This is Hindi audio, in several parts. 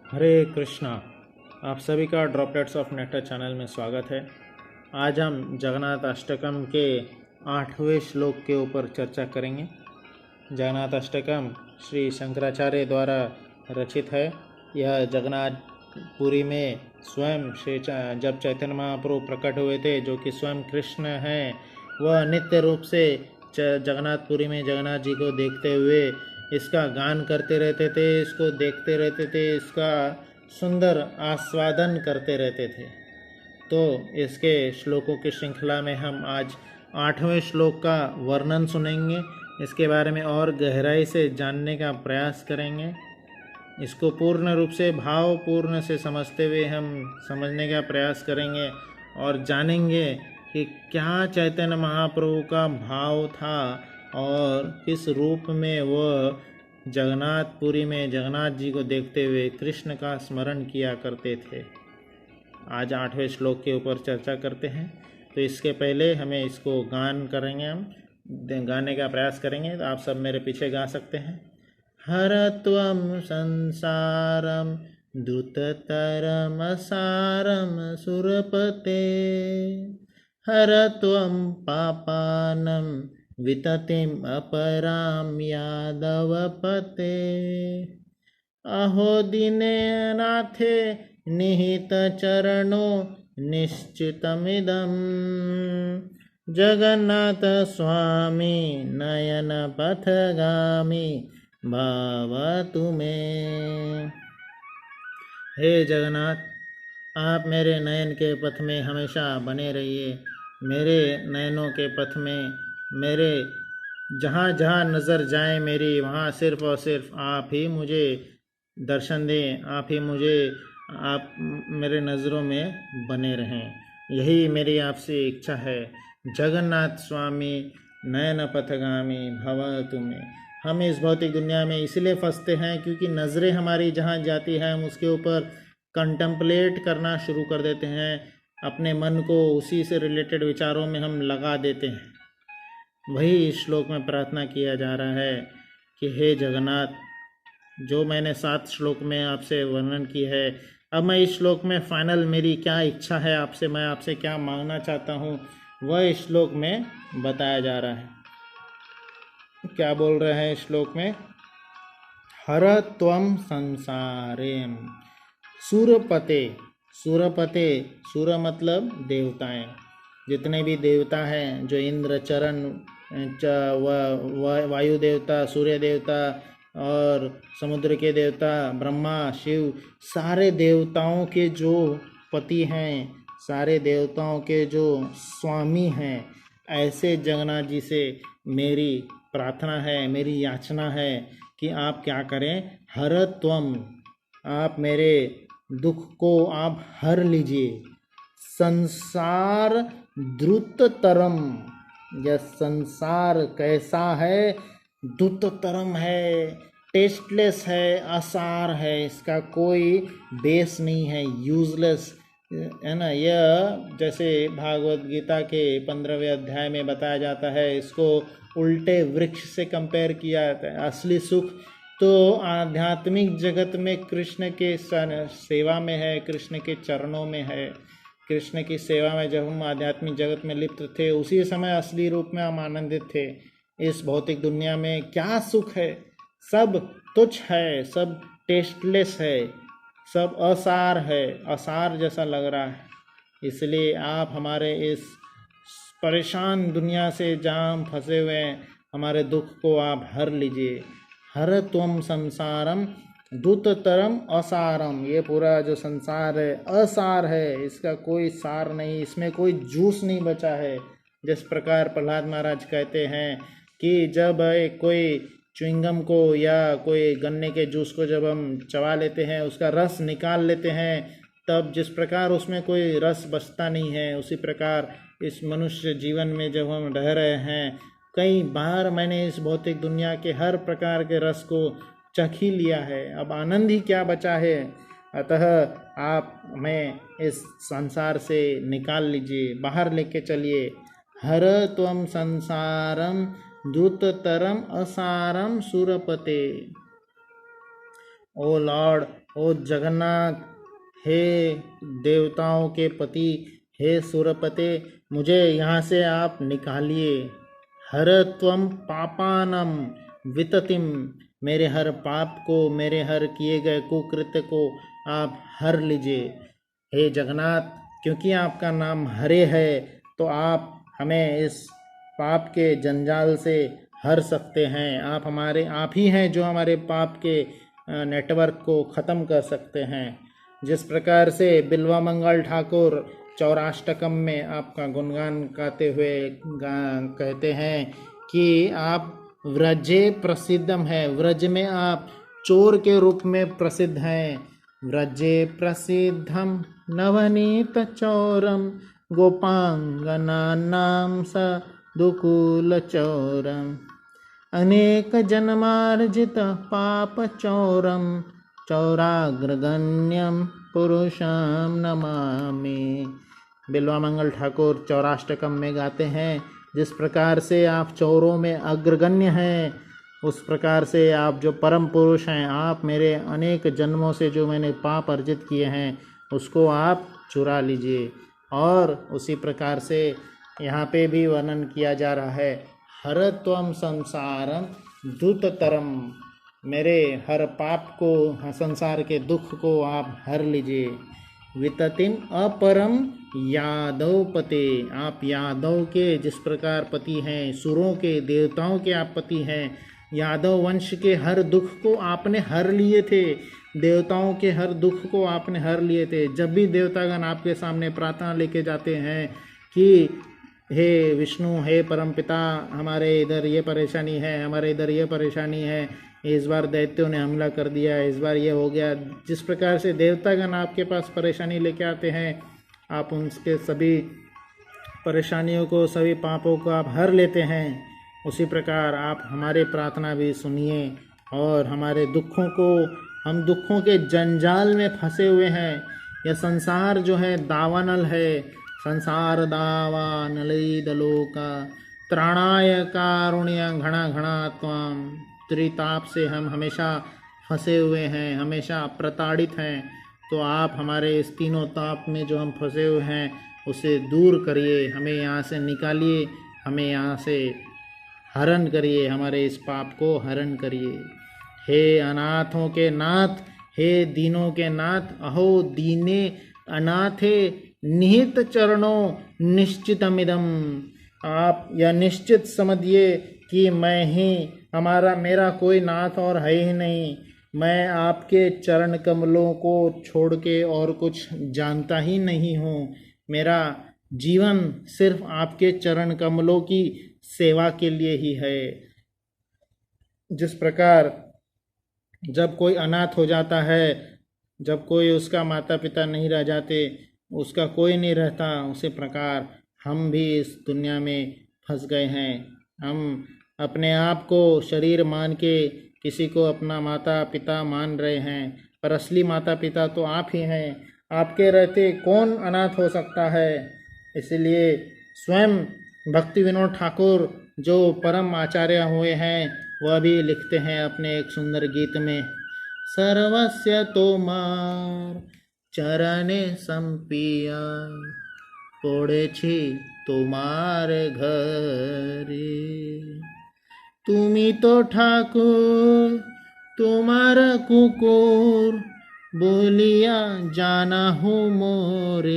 हरे कृष्णा। आप सभी का ड्रॉपलेट्स ऑफ नेक्टर चैनल में स्वागत है। आज हम जगन्नाथ अष्टकम के 8वें श्लोक के ऊपर चर्चा करेंगे। जगन्नाथ अष्टकम श्री शंकराचार्य द्वारा रचित है। यह जगन्नाथ पुरी में स्वयं जब चैतन्य महाप्रभु प्रकट हुए थे, जो कि स्वयं कृष्ण हैं, वह नित्य रूप से जगन्नाथपुरी में जगन्नाथ जी को देखते हुए इसका गान करते रहते थे, इसको देखते रहते थे, इसका सुंदर आस्वादन करते रहते थे। तो इसके श्लोकों की श्रृंखला में हम आज 8वें श्लोक का वर्णन सुनेंगे। इसके बारे में और गहराई से जानने का प्रयास करेंगे। इसको पूर्ण रूप से भावपूर्ण से समझते हुए हम समझने का प्रयास करेंगे और जानेंगे कि क्या चैतन्य महाप्रभु का भाव था और किस रूप में वह जगन्नाथपुरी में जगन्नाथ जी को देखते हुए कृष्ण का स्मरण किया करते थे। आज 8वें श्लोक के ऊपर चर्चा करते हैं। तो इसके पहले हमें इसको गान करेंगे, हम गाने का प्रयास करेंगे। तो आप सब मेरे पीछे गा सकते हैं। हर त्वं संसारं द्रुततरमसारं सुरपते, हर त्वं पापानं विततिम् अपरां यादवपते, अहो दीननाथे निहितचरणो निश्चितमिदं, जगन्नाथ स्वामी नयनपथगामी भवतु मे। हे जगन्नाथ, आप मेरे नयन के पथ में हमेशा बने रहिए। मेरे नयनों के पथ में मेरे जहाँ जहाँ नज़र जाए मेरी, वहाँ सिर्फ और सिर्फ आप ही मुझे दर्शन दें, आप ही मुझे, आप मेरे नज़रों में बने रहें। यही मेरी आपसे इच्छा है। जगन्नाथ स्वामी नयन पथगामी भवतु मे। हम इस भौतिक दुनिया में इसलिए फंसते हैं क्योंकि नज़रें हमारी जहाँ जाती है हम उसके ऊपर कंटम्पलेट करना शुरू कर देते हैं। अपने मन को उसी से रिलेटेड विचारों में हम लगा देते हैं। वही इस श्लोक में प्रार्थना किया जा रहा है कि हे जगन्नाथ, जो मैंने 7 श्लोक में आपसे वर्णन की है, अब मैं इस श्लोक में फाइनल मेरी क्या इच्छा है आपसे, मैं आपसे क्या मांगना चाहता हूँ, वह इस श्लोक में बताया जा रहा है। क्या बोल रहे हैं इस श्लोक में? हर त्वं संसारेम सुरपते। सुरपते, सुर मतलब देवताएं। जितने भी देवता हैं, जो इंद्र, चरण, वायु देवता, सूर्य देवता और समुद्र के देवता, ब्रह्मा, शिव, सारे देवताओं के जो पति हैं, सारे देवताओं के जो स्वामी हैं, ऐसे जगन्नाथ जी से मेरी प्रार्थना है, मेरी याचना है कि आप क्या करें? हर त्वं, आप मेरे दुख को आप हर लीजिए। संसार द्रुततरम, यह संसार कैसा है? द्रुततरम है, टेस्टलेस है, असार है, इसका कोई बेस नहीं है, यूजलेस है ना। यह जैसे भागवत गीता के 15वें अध्याय में बताया जाता है, इसको उल्टे वृक्ष से कंपेयर किया जाता है। असली सुख तो आध्यात्मिक जगत में कृष्ण के सेवा में है, कृष्ण के चरणों में है। कृष्ण की सेवा में जब हम आध्यात्मिक जगत में लिप्त थे, उसी समय असली रूप में हम आनंदित थे। इस भौतिक दुनिया में क्या सुख है? सब तुच्छ है, सब टेस्टलेस है, सब असार है, असार जैसा लग रहा है। इसलिए आप हमारे इस परेशान दुनिया से जहाँ हम फंसे हुए हैं, हमारे दुख को आप हर लीजिए। हर त्वं संसारम द्रुततरम असारम, ये पूरा जो संसार है असार है, इसका कोई सार नहीं, इसमें कोई जूस नहीं बचा है। जिस प्रकार प्रहलाद महाराज कहते हैं कि जब कोई च्युइंगम को या कोई गन्ने के जूस को जब हम चबा लेते हैं, उसका रस निकाल लेते हैं, तब जिस प्रकार उसमें कोई रस बचता नहीं है, उसी प्रकार इस मनुष्य जीवन में जब हम रह रहे हैं, कई बार मैंने इस भौतिक दुनिया के हर प्रकार के रस को चख ही लिया है, अब आनंद ही क्या बचा है। अतः आप हमें इस संसार से निकाल लीजिए, बाहर लेके चलिए। हर त्वं संसारम द्रुततरम असारम सुरपते। ओ लॉर्ड, ओ जगन्नाथ, हे देवताओं के पति, हे सूरपते, मुझे यहाँ से आप निकालिए। हर त्वं पापानम विततिम, मेरे हर पाप को, मेरे हर किए गए कुकृत्य को आप हर लीजिए। हे जगन्नाथ, क्योंकि आपका नाम हरे है तो आप हमें इस पाप के जंजाल से हर सकते हैं। आप ही हैं जो हमारे पाप के नेटवर्क को ख़त्म कर सकते हैं। जिस प्रकार से बिल्वा मंगल ठाकुर चौराष्टकम में आपका गुणगान गाते हुए कहते हैं कि आप व्रजे प्रसिद्धम है, व्रज में आप चोर के रूप में प्रसिद्ध हैं। व्रजे प्रसिद्धम नवनीत चौरम गोपांगनानां स दुकूल चौरम, अनेक जन्मार्जित पाप चौरम चौराग्रगण्यम पुरुषम नमामि। बिल्वा मंगल ठाकुर चौराष्टकम में गाते हैं, जिस प्रकार से आप चौरों में अग्रगण्य हैं, उस प्रकार से आप जो परम पुरुष हैं, आप मेरे अनेक जन्मों से जो मैंने पाप अर्जित किए हैं उसको आप चुरा लीजिए। और उसी प्रकार से यहाँ पे भी वर्णन किया जा रहा है, हर त्वं संसारम दूततरम, मेरे हर पाप को, संसार के दुख को आप हर लीजिए। विततिम अपरम यादव पते, आप यादव के जिस प्रकार पति हैं, सुरों के, देवताओं के आप पति हैं। यादव वंश के हर दुख को आपने हर लिए थे, देवताओं के हर दुख को आपने हर लिए थे। जब भी देवतागण आपके सामने प्रार्थना लेके जाते हैं कि हे विष्णु, हे परमपिता, हमारे इधर ये परेशानी है, हमारे इधर ये परेशानी है, इस बार दैत्यों ने हमला कर दिया, इस बार ये हो गया, जिस प्रकार से देवतागण आपके पास परेशानी लेके आते हैं, आप उनके सभी परेशानियों को, सभी पापों को आप हर लेते हैं। उसी प्रकार आप हमारे प्रार्थना भी सुनिए और हमारे दुखों को, हम दुखों के जंजाल में फंसे हुए हैं। यह संसार जो है दावानल है, संसार दावानलैदलोका त्राणाय कारुण्य घना घना त्वाम, त्रिताप से हम हमेशा फंसे हुए हैं, हमेशा प्रताड़ित हैं। तो आप हमारे इस तीनों ताप में जो हम फंसे हुए हैं उसे दूर करिए, हमें यहाँ से निकालिए, हमें यहाँ से हरण करिए, हमारे इस पाप को हरण करिए। हे अनाथों के नाथ, हे दीनों के नाथ, अहो दीने अनाथे निहित चरणों निश्चितमिदम, आप यह निश्चित समझिए कि मैं ही, मेरा कोई नाथ और है ही नहीं। मैं आपके चरण कमलों को छोड़ के और कुछ जानता ही नहीं हूँ। मेरा जीवन सिर्फ आपके चरण कमलों की सेवा के लिए ही है। जिस प्रकार जब कोई अनाथ हो जाता है, जब कोई उसका माता पिता नहीं रह जाते, उसका कोई नहीं रहता, उसी प्रकार हम भी इस दुनिया में फंस गए हैं। हम अपने आप को शरीर मान के किसी को अपना माता पिता मान रहे हैं, पर असली माता पिता तो आप ही हैं। आपके रहते कौन अनाथ हो सकता है। इसलिए स्वयं भक्ति विनोद ठाकुर जो परम आचार्य हुए हैं, वह भी लिखते हैं अपने एक सुंदर गीत में, सर्वस्य तोमार चरणे संपिया पड़ेछि तुम्हारे घरे, तुमी तो ठाकुर तुम्हार कुकुर बोलिया जाना हूँ मोरे।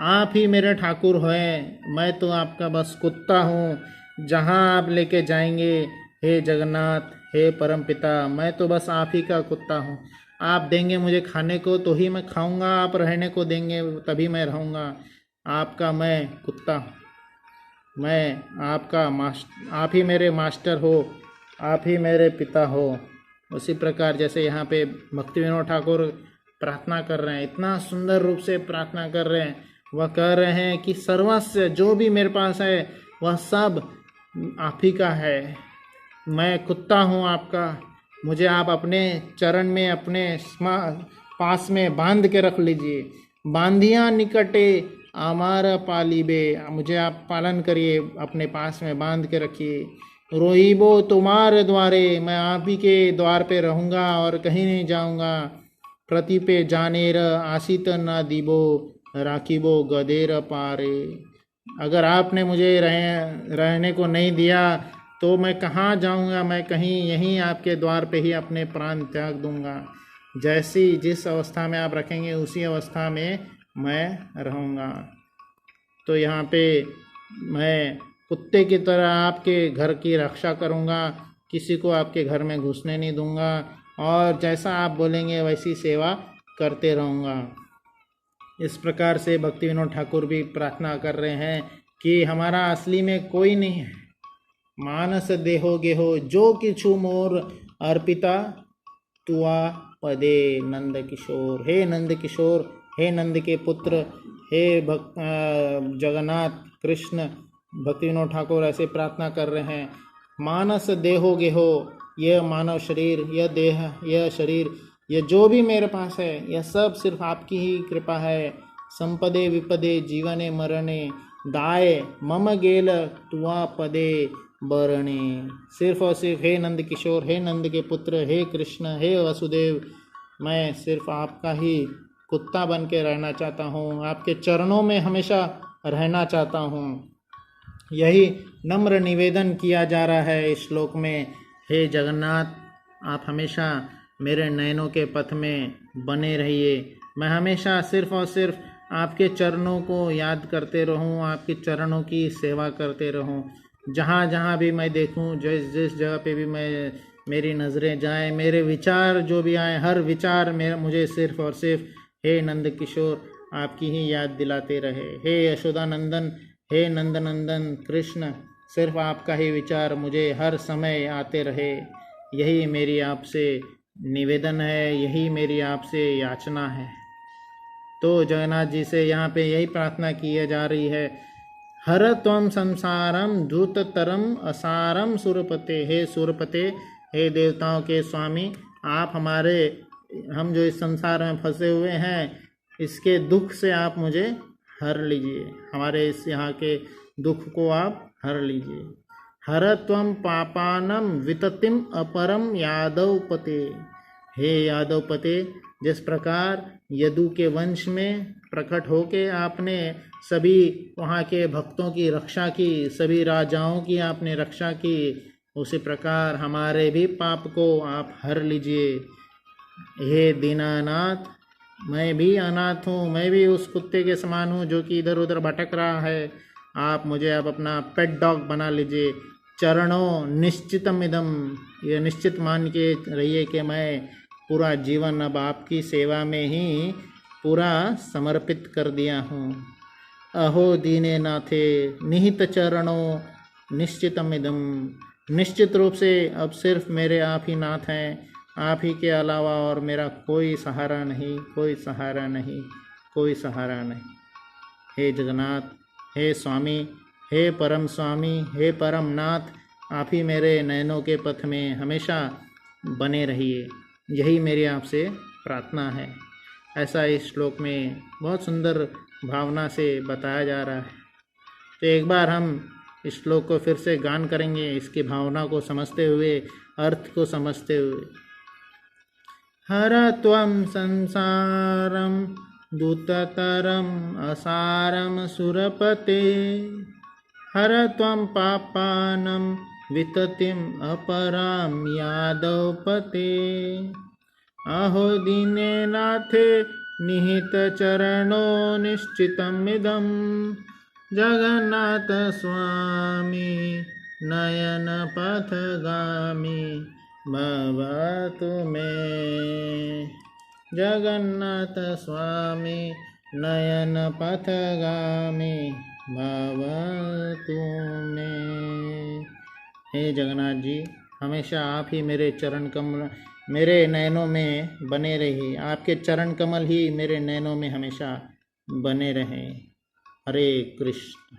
आप ही मेरे ठाकुर हैं, मैं तो आपका बस कुत्ता हूँ। जहाँ आप लेके जाएंगे हे जगन्नाथ, हे परमपिता, मैं तो बस आप ही का कुत्ता हूँ। आप देंगे मुझे खाने को तो ही मैं खाऊंगा, आप रहने को देंगे तभी मैं रहूँगा। आपका मैं कुत्ता हूँ, मैं आपका आप ही मेरे मास्टर हो, आप ही मेरे पिता हो। उसी प्रकार जैसे यहाँ पे भक्ति विनोद ठाकुर प्रार्थना कर रहे हैं, इतना सुंदर रूप से प्रार्थना कर रहे हैं। वह कह रहे हैं कि सर्वस्व जो भी मेरे पास है वह सब आप ही का है। मैं कुत्ता हूँ आपका, मुझे आप अपने चरण में, अपने पास में बांध के रख लीजिए। बांधिया निकटे आमार पालिबे, मुझे आप पालन करिए, अपने पास में बांध के रखिए। रोहिबो तुम्हारे द्वारे, मैं आप ही के द्वार पे रहूँगा और कहीं नहीं जाऊँगा। प्रति पे जानेर आसित न दीबो, राखीबो गदेर पारे। अगर आपने मुझे रहने को नहीं दिया तो मैं कहाँ जाऊँगा, मैं कहीं यहीं आपके द्वार पे ही अपने प्राण त्याग दूँगा। जैसी जिस अवस्था में आप रखेंगे उसी अवस्था में मैं रहूँगा। तो यहाँ पे मैं कुत्ते की तरह आपके घर की रक्षा करूँगा, किसी को आपके घर में घुसने नहीं दूँगा और जैसा आप बोलेंगे वैसी सेवा करते रहूँगा। इस प्रकार से भक्ति विनोद ठाकुर भी प्रार्थना कर रहे हैं कि हमारा असली में कोई नहीं है। मानस देहो गेहो जो किछु मोर अर्पिता तुआ पदे नंद किशोर। हे नंद किशोर, हे नंद के पुत्र, हे जगन्नाथ कृष्ण, भक्ति विनोद ठाकुर ऐसे प्रार्थना कर रहे हैं। मानस देहो गेहो, यह मानव शरीर, यह देह, यह शरीर, यह जो भी मेरे पास है यह सब सिर्फ आपकी ही कृपा है। संपदे विपदे जीवने मरणे, दाय मम गेल तुआ पदे बरणे। सिर्फ और सिर्फ हे नंद किशोर, हे नंद के पुत्र, हे कृष्ण, हे वसुदेव, मैं सिर्फ आपका ही कुत्ता बन के रहना चाहता हूँ, आपके चरणों में हमेशा रहना चाहता हूँ। यही नम्र निवेदन किया जा रहा है इस श्लोक में। हे जगन्नाथ, आप हमेशा मेरे नयनों के पथ में बने रहिए। मैं हमेशा सिर्फ और सिर्फ आपके चरणों को याद करते रहूं, आपके चरणों की सेवा करते रहूं। जहाँ जहाँ भी मैं देखूं, जिस जिस जगह पे भी मेरी नज़रें जाएं, मेरे विचार जो भी आए, हर विचार मेरा मुझे सिर्फ और सिर्फ हे नंद किशोर आपकी ही याद दिलाते रहे। हे यशोदा नंदन, हे नंद नंदन कृष्ण, सिर्फ आपका ही विचार मुझे हर समय आते रहे। यही मेरी आपसे निवेदन है, यही मेरी आपसे याचना है। तो जगन्नाथ जी से यहाँ पे यही प्रार्थना की जा रही है। हर त्वं संसारम दूततरम असारम सुरपते। हे सुरपते, हे देवताओं के स्वामी, आप हम जो इस संसार में फंसे हुए हैं इसके दुख से आप मुझे हर लीजिए, हमारे इस यहाँ के दुख को आप हर लीजिए। हर त्वं पापानम विततिम अपरम यादवपते। हे यादवपते, जिस प्रकार यदु के वंश में प्रकट होके आपने सभी वहाँ के भक्तों की रक्षा की, सभी राजाओं की आपने रक्षा की, उसी प्रकार हमारे भी पाप को आप हर लीजिए। हे दीनानाथ, मैं भी अनाथ हूँ, मैं भी उस कुत्ते के समान हूँ जो कि इधर उधर भटक रहा है। आप मुझे अब अपना पेट डॉग बना लीजिए। चरणों निश्चितम इदम, ये निश्चित मान के रहिए कि मैं पूरा जीवन अब आपकी सेवा में ही पूरा समर्पित कर दिया हूँ। अहो दीने नाथे निहित चरणों निश्चितम इदम। निश्चित रूप से अब सिर्फ मेरे आप ही नाथ हैं, आप ही के अलावा और मेरा कोई सहारा नहीं, कोई सहारा नहीं, कोई सहारा नहीं। हे जगन्नाथ, हे स्वामी, हे परम स्वामी, हे परम नाथ, आप ही मेरे नयनों के पथ में हमेशा बने रहिए। यही मेरी आपसे प्रार्थना है। ऐसा इस श्लोक में बहुत सुंदर भावना से बताया जा रहा है। तो एक बार हम इस श्लोक को फिर से गान करेंगे, इसकी भावना को समझते हुए, अर्थ को समझते हुए। हर त्वं संसारं दूततरं असारं सुरपते। हर त्वं पापानं विततिं अपरां यादवपते। अहो दीने नाथे निहित चरणो निश्चितमिदं। जगन्नाथ स्वामी नयन पथगामी भवतु मे। जगन्नाथ स्वामी नयन पथगामी भवतु मे। हे जगन्नाथ जी, हमेशा आप ही मेरे चरण कमल मेरे नयनों में बने रहिए। आपके चरण कमल ही मेरे नयनों में हमेशा बने रहें। हरे कृष्ण।